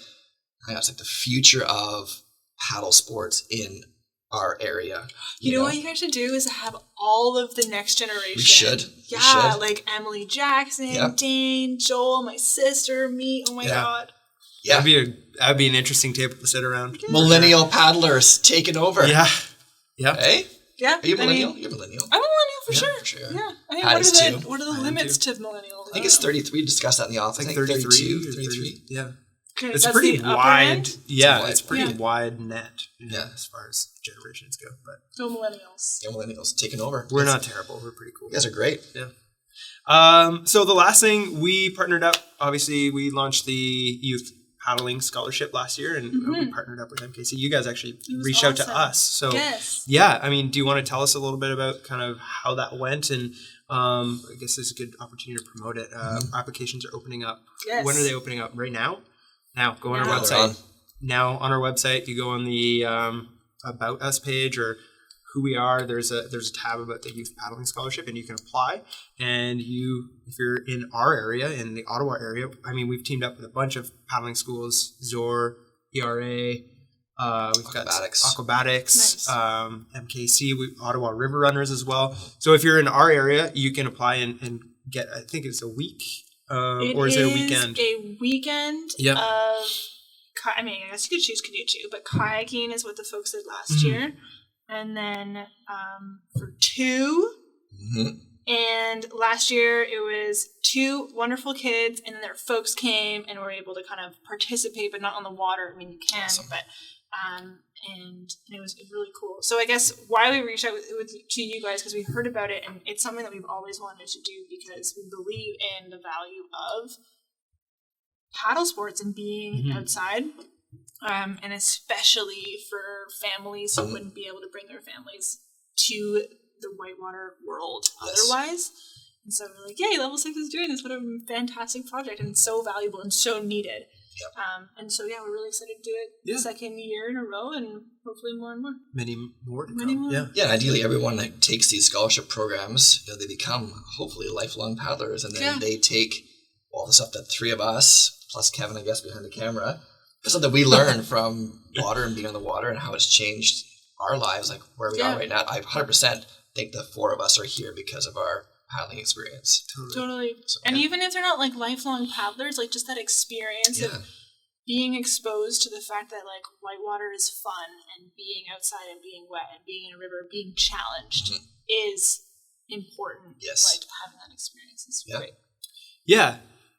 I know it's like the future of paddle sports in our area. You know what you guys should do is have all of the next generation. We should. Yeah, like Emily Jackson, Dane, Joel, my sister, me. Oh my God. Yeah. That'd be an interesting table to sit around. Yeah. Millennial paddlers taking over. Yeah. Yeah. Hey? Yeah. Are you millennial? You're millennial. I'm a millennial for sure. Yeah. I mean, what are the limits to millennial? I think it's 33. We discussed that in the office. Like 32, 33. Yeah. Okay, it's pretty wide. Yeah, it's pretty wide net. As far as generations go. But go millennials. Go millennials taking over. We're not terrible. We're pretty cool. You guys are great. Yeah. So the last thing we partnered up, obviously we launched the youth paddling scholarship last year, and we partnered up with MKC. You guys actually reached out to us. So yeah, I mean, do you want to tell us a little bit about kind of how that went? And I guess this is a good opportunity to promote it. Applications are opening up. Yes. When are they opening up? Right now? Now, go on our website. Now on our website, you go on the About Us page or who we are. There's a tab about the Youth Paddling Scholarship, and you can apply. And if you're in our area, in the Ottawa area, I mean, we've teamed up with a bunch of paddling schools, ZOR, ERA, we've got Aquabatics, MKC, Ottawa River Runners as well. So if you're in our area, you can apply and get, I think it's a week. Or is it a weekend? A weekend of, I mean, I guess you could choose canoe too, but kayaking is what the folks did last year. And then for 2, and last year it was 2 wonderful kids, and then their folks came and were able to kind of participate, but not on the water. I mean, you can, but and it was really cool. So I guess why we reached out to you guys, because we heard about it, and it's something that we've always wanted to do because we believe in the value of paddle sports and being outside, and especially for families who wouldn't be able to bring their families to the whitewater world otherwise. And so we're like, yay, Level 6 is doing this. What a fantastic project, and so valuable and so needed. And so, we're really excited to do it the second year in a row, and hopefully more and more. Many more to come. Yeah, and ideally everyone that takes these scholarship programs, they become hopefully lifelong paddlers, and then they take all the stuff that 3 of us, plus Kevin, I guess, behind the camera, the stuff that we learn from water and being on the water and how it's changed our lives, like where we are right now. I 100% think the 4 of us are here because of our paddling experience. Totally. So, and even if they're not like lifelong paddlers, like just that experience of being exposed to the fact that like whitewater is fun, and being outside and being wet and being in a river, being challenged is important. Like having that experience is great. Yeah.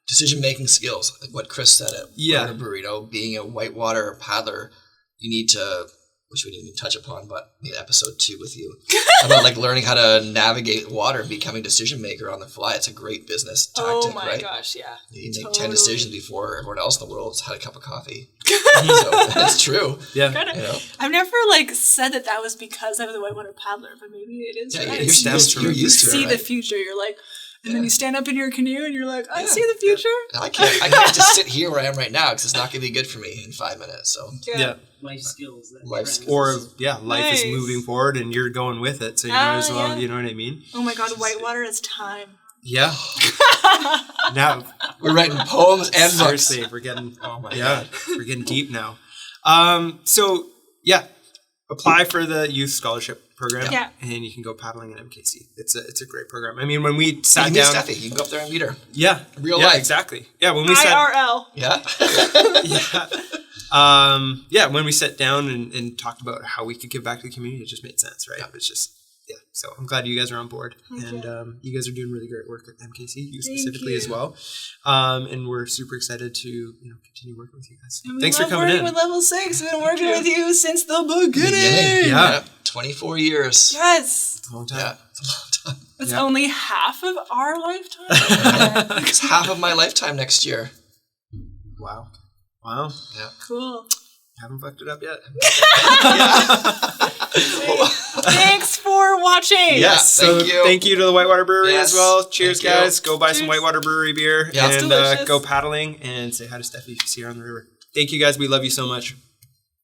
Decision-making skills, like what Chris said at Burrito, being a whitewater paddler, you need to, which we didn't even touch upon, but in episode 2 with you, about like learning how to navigate water and becoming a decision maker on the fly. It's a great business tactic, oh my right? Gosh, yeah. You make 10 decisions before everyone else in the world's had a cup of coffee. So that's true. Yeah. I've never like said that was because I was a whitewater paddler, but maybe it is. Yeah, right? you're used to it, see the future. You're like, and then you stand up in your canoe and you're like, I see the future. I can't just sit here where I am right now because it's not going to be good for me in 5 minutes. So life skills. Life is moving forward and you're going with it, so you might as well. You know what I mean? Oh my God, whitewater is time. Yeah. Now we're writing poems and books. Seriously, we're getting we're getting deep now. So apply for the youth scholarship program, and you can go paddling at MKC. It's a great program. I mean, when we sat down, Stefi, you can go up there and meet her. Yeah, real life, exactly. Yeah, when we IRL. When we sat down and talked about how we could give back to the community, it just made sense, right? It's just So I'm glad you guys are on board, and you guys are doing really great work at MKC, you specifically as well. And we're super excited to continue working with you guys. Thanks for coming in. With Level 6. We've been working with you since the beginning. Yeah. 24 years. Yes. It's a long time. Yeah, it's a long time. It's only half of our lifetime. It's half of my lifetime next year. Wow. Yeah. Cool. Haven't fucked it up yet. Thanks for watching. Yes, thank you to the Whitewater Brewery as well. Cheers, Thank you. guys. Go buy some Whitewater Brewery beer Yeah, and delicious. go paddling and say hi to Steffi if you see her on the river. Thank you, guys. We love you so much.